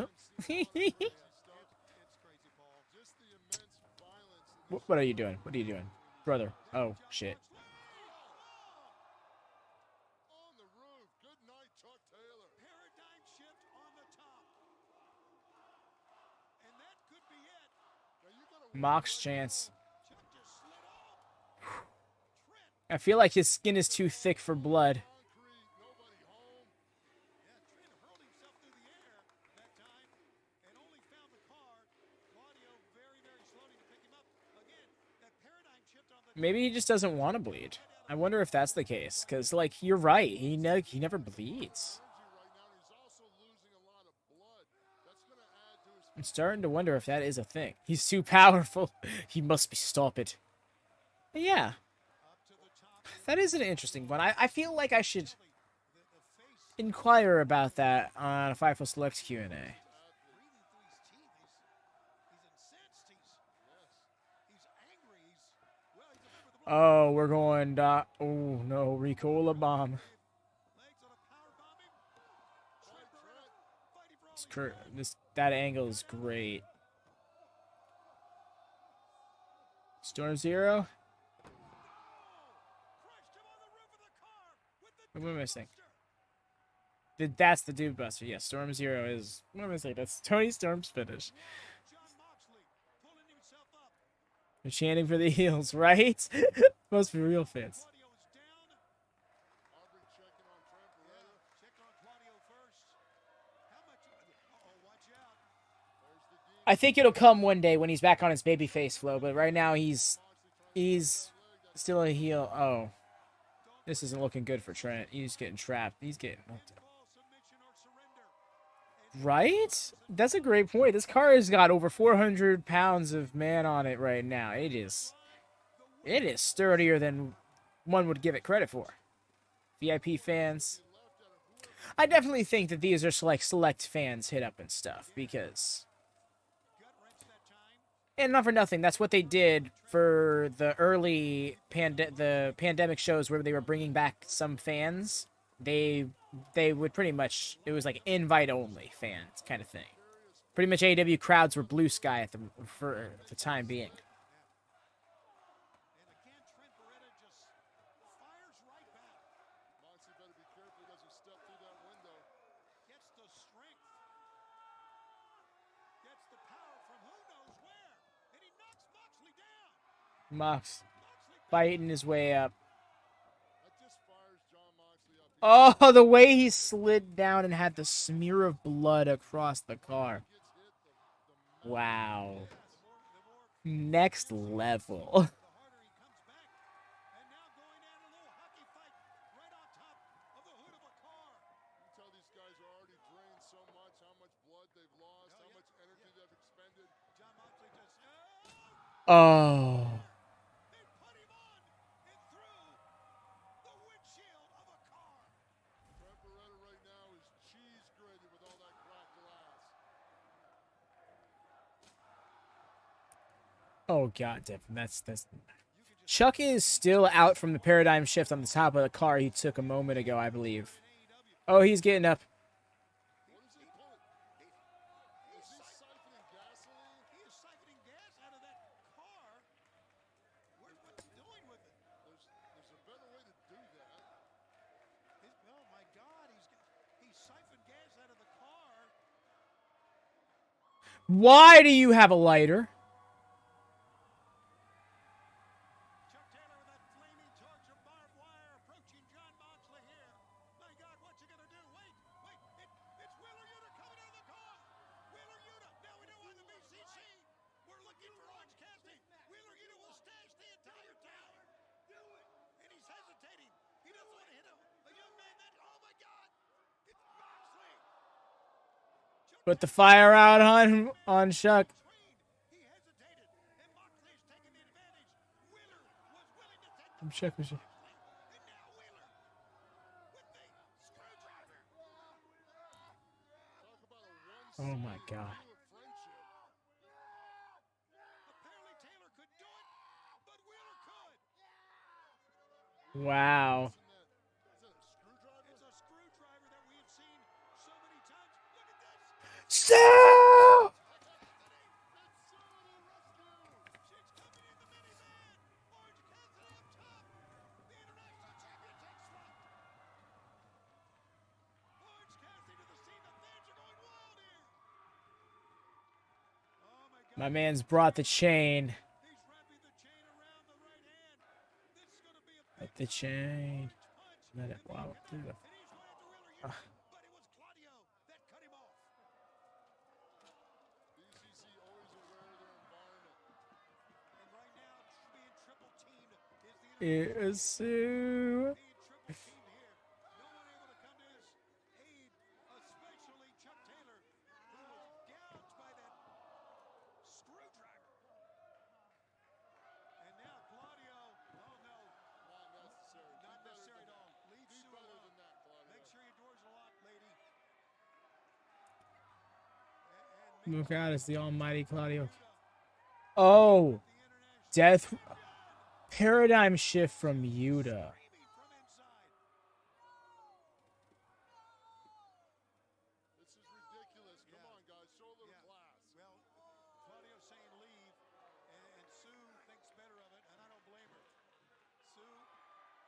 What are you doing? What are you doing? Brother. Oh, shit. Mox chance. I feel like his skin is too thick for blood. Maybe he just doesn't want to bleed. I wonder if that's the case. Because, like, you're right. He never bleeds. I'm starting to wonder if that is a thing. He's too powerful. He must be stupid. But yeah. That is an interesting one. I feel like I should inquire about that on a Fightful Select Q&A. Oh, we're going... oh, no. Ricola bomb. That angle is great. Storm Zero? What am I saying? That's the Dude Buster. Yeah, Storm Zero is... What am I saying? That's Tony Storm's finish. They're chanting for the heels, right? Must be real fans. I think it'll come one day when he's back on his babyface flow, but right now he's still a heel. Oh. This isn't looking good for Trent. He's getting trapped. He's getting... Right? That's a great point. This car has got over 400 pounds of man on it right now. It is sturdier than one would give it credit for. VIP fans. I definitely think that these are like select fans hit up and stuff because... And not for nothing, that's what they did for the early pandemic shows where they were bringing back some fans. They would pretty much, it was like invite only fans kind of thing. Pretty much AEW crowds were blue Skye for the time being. Mox fighting his way up. That just fires John Moxley up. Oh, the way he slid down and had the smear of blood across the car. Wow. Next level. Tell these guys are already drained so much, how much blood they've lost, how much energy they've expended. John Moxley just Oh. they put him on and through the windshield of a car. Trent Beretta right now is cheese grated with all that cracked glass. Oh god, Devin, that's Chuck is still out from the paradigm shift on the top of the car he took a moment ago, I believe. Oh, he's getting up. What is he pulling? Is he siphoning gasoline? He is siphoning gas out of that car. What's he doing with it? There's a better way to do that. Oh my God, he's siphoned gas out of the car. Why do you have a lighter? Chuck Taylor with that flaming torch of barbed wire approaching John Moxley here. My God, what's he gonna do? Wait, it's Wheeler Yuta coming out of the car. Wheeler Yuta. Now we know on the BCC. We're looking for Orange Cassidy. Wheeler Yuta will stash the entire tower. Do it. And he's hesitating. He doesn't want to hit a young man that. Oh my God, it's Moxley. Put the fire out on Chuck. He hesitated, and Moxley's taking the advantage. Wheeler was willing to take the Chuck was. and now Wheeler with the screwdriver. Talk about a Oh my god. friendship. Apparently Taylor could do it, but Wheeler could. Wow. Is that a screwdriver? It's a screwdriver that we have seen so many times. Look at this. So She's coming in the minivan. Orange Cassidy up top. The International Champion takes swap. Orange Cassidy to the scene. The fans are going wild here. Oh my God. my man's brought the chain. He's wrapping the chain around the right hand. This is going to be a Let the chain. punch. Let it. Wow. Dude. And he's going after Wheeler Yuta, but it was Claudio that cut him off. BCC always aware of their environment. And right now, being triple teamed is the Is Sue. being triple teamed here. No one able to come to his aid, especially Chuck Taylor, who was gouged by that screwdriver. And now Claudio, oh no, Not necessary. not necessary at all. Leave Be Sue better alone. than that, Claudio. Make sure your doors are locked, lady. Look out, it's the almighty Claudio. Oh. Death. Paradigm shift from Yuta. Screaming from inside. This is ridiculous. Come on, guys. Show a little class. Well, Claudio's saying leave, and Sue thinks better of it, and I don't blame her. Sue,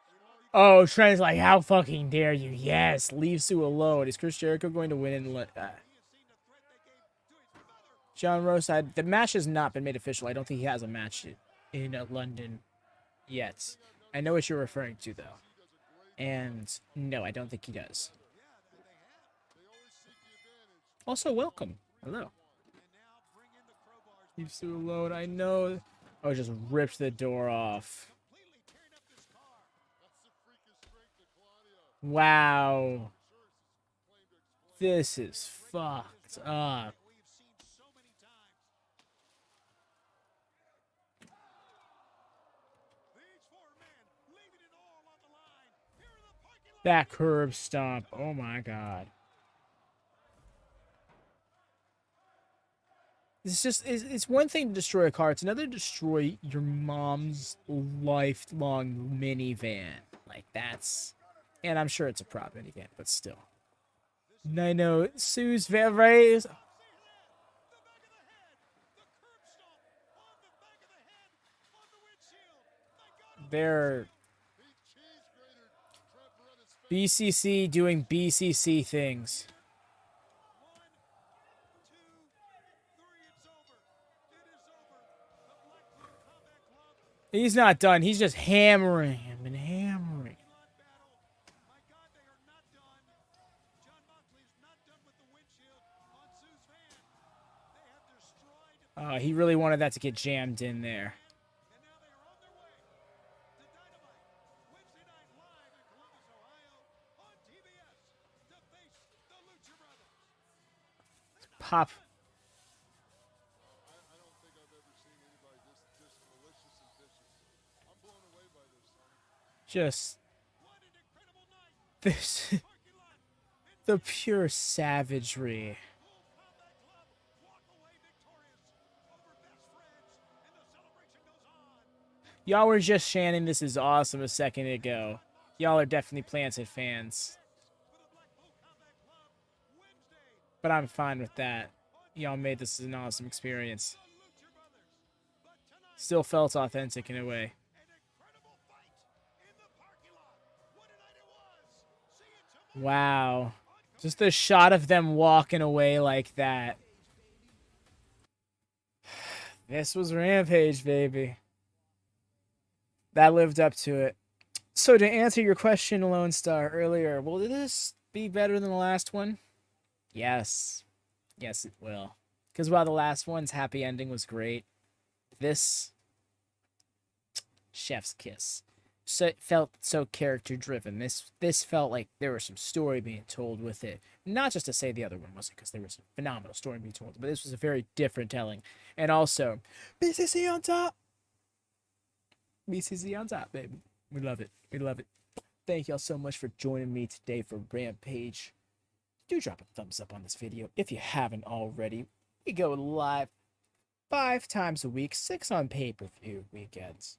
we love you. Oh, Trent's like, how fucking dare you? Yes, leave Sue alone. Is Chris Jericho going to win? He has seen the threat they gave to his mother. John Roside, the match has not been made official. I don't think he has a match in London yet. I know what you're referring to, though. And no, I don't think he does. Also, welcome. Hello. And now bring in the crowbars, Leave Sue alone. I know. Oh, just ripped the door off. completely tearing up this car. That's the freakish strength of Claudio. Wow. Sure, this is plain to explain. This is fucked up. We've seen so many times. These four men leaving it all on the line. Here in the parking lot. That curb stomp. Oh my god. It's one thing to destroy a car. It's another to destroy your mom's lifelong minivan. Like, that's... And I'm sure it's a prop minivan, but still. I know, Sue's very... The back of the head. The curb stomp on the back of the head on the windshield. My God. They're He cheese grated Trent Beretta's face. BCC doing BCC things. 1, 2, 3, it's over. It is over. The Blackpool Combat Club He's not done. He's just hammering him and hammering. My God, they are not done. John Moxley is not done with the windshield on Sue's van. They have destroyed. He really wanted that to get jammed in there. And now they are on their way to Dynamite Wednesday night live in Columbus, Ohio on TBS to face the Lucha Brothers. Pop. I don't think I've ever seen anybody this malicious and vicious. I'm blown away by this, son. Just What an incredible night. this. Parking lot. The pure savagery. Full Combat Club walk away victorious over best friends, and the celebration goes on. Y'all were just chanting "This is awesome" a second ago. Y'all are definitely Planted fans. For the Blackpool Combat Club Wednesday, But I'm fine with that. Y'all made this an awesome experience. the Lucha Brothers. But tonight, Still felt authentic in a way. an incredible fight in the parking lot. What a night it was. See you tomorrow. Wow. Just the shot of them walking away like that. This was Rampage, baby. That lived up to it. So to answer your question, Lone Star, earlier, will this be better than the last one? Yes. Yes, it will. Because while the last one's happy ending was great, this... chef's kiss. So it felt so character driven. This felt like there was some story being told with it. Not just to say the other one wasn't, because there was a phenomenal story being told, but this was a very different telling. And also, BCC on top. BCC on top, baby. We love it. We love it. Thank y'all so much for joining me today for Rampage. Do drop a thumbs up on this video if you haven't already. We go live 5 times a week, 6 on pay-per-view weekends.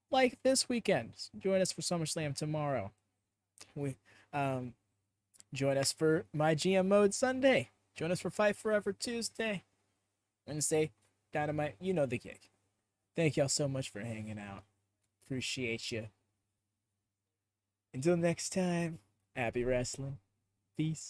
Like this weekend. Join us for SummerSlam tomorrow. Join us for My GM Mode Sunday. Join us for Fight Forever Tuesday. Wednesday, Dynamite. You know the gig. Thank y'all so much for hanging out. Appreciate you. Until next time, happy wrestling. Peace.